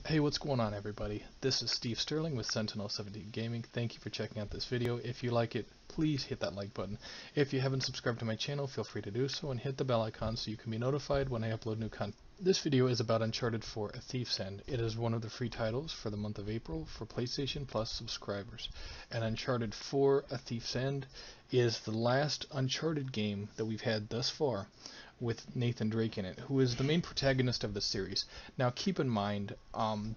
Hey, what's going on everybody? This is Steve Sterling with Sentinel 17 Gaming. Thank you for checking out this video. If you like it, please hit that like button. If you haven't subscribed to my channel, feel free to do so and hit the bell icon so you can be notified when I upload new content. This video is about Uncharted 4: A Thief's End. It is one of the free titles for the month of April for PlayStation Plus subscribers. And Uncharted 4: A Thief's End is the last Uncharted game that we've had thus far with Nathan Drake in it, who is the main protagonist of the series. Now keep in mind,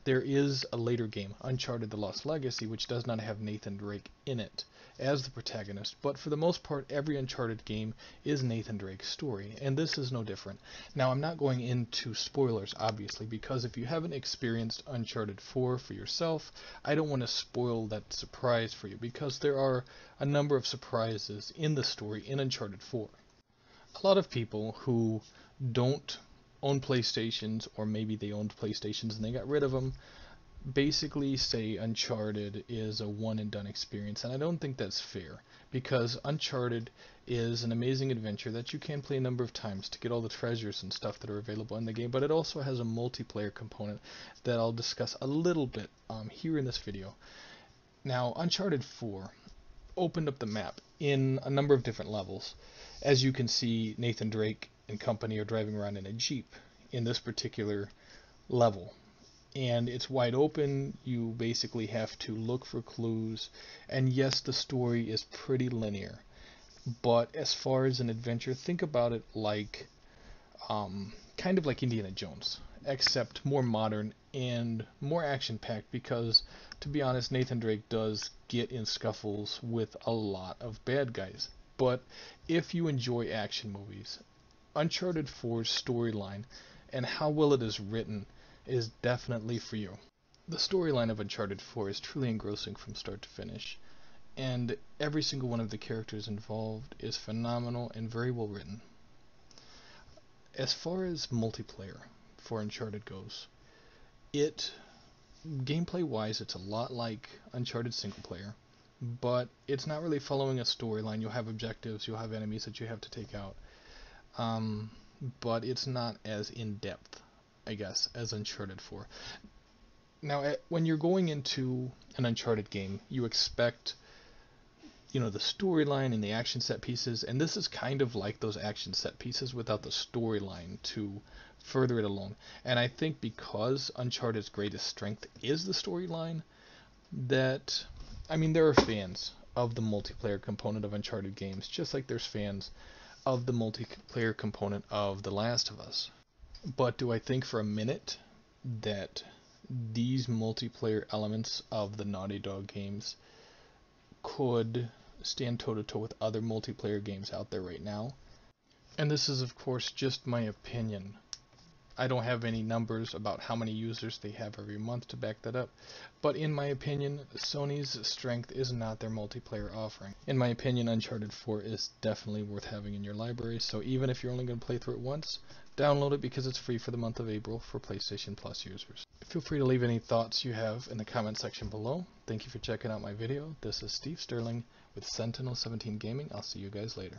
there is a later game, Uncharted: The Lost Legacy, which does not have Nathan Drake in it as the protagonist, but for the most part every Uncharted game is Nathan Drake's story, and this is no different. Now I'm not going into spoilers, obviously, because if you haven't experienced Uncharted 4 for yourself, I don't want to spoil that surprise for you, because there are a number of surprises in the story in Uncharted 4. A lot of people who don't own PlayStations, or maybe they owned PlayStations and they got rid of them, basically say Uncharted is a one and done experience, and I don't think that's fair, because Uncharted is an amazing adventure that you can play a number of times to get all the treasures and stuff that are available in the game, but it also has a multiplayer component that I'll discuss a little bit here in this video. Now, Uncharted 4 opened up the map in a number of different levels. As you can see, Nathan Drake and company are driving around in a Jeep in this particular level. And it's wide open, you basically have to look for clues, and yes, the story is pretty linear. But as far as an adventure, think about it like, kind of like Indiana Jones, except more modern and more action-packed, because, to be honest, Nathan Drake does get in scuffles with a lot of bad guys. But if you enjoy action movies, Uncharted 4's storyline and how well it is written is definitely for you. The storyline of Uncharted 4 is truly engrossing from start to finish, and every single one of the characters involved is phenomenal and very well written. As far as multiplayer for Uncharted goes, gameplay wise, it's a lot like Uncharted single player, but it's not really following a storyline. You'll have objectives, you'll have enemies that you have to take out, but it's not as in-depth, I guess, as Uncharted 4. Now, when you're going into an Uncharted game, you expect, the storyline and the action set pieces, and this is kind of like those action set pieces without the storyline to further it along. And I think because Uncharted's greatest strength is the storyline, there are fans of the multiplayer component of Uncharted games, just like there's fans of the multiplayer component of The Last of Us. But do I think for a minute that these multiplayer elements of the Naughty Dog games could stand toe-to-toe with other multiplayer games out there right now? And this is, of course, just my opinion. I don't have any numbers about how many users they have every month to back that up, but in my opinion, Sony's strength is not their multiplayer offering. In my opinion, Uncharted 4 is definitely worth having in your library, so even if you're only going to play through it once, download it because it's free for the month of April for PlayStation Plus users. Feel free to leave any thoughts you have in the comment section below. Thank you for checking out my video. This is Steve Sterling with Sentinel 17 Gaming. I'll see you guys later.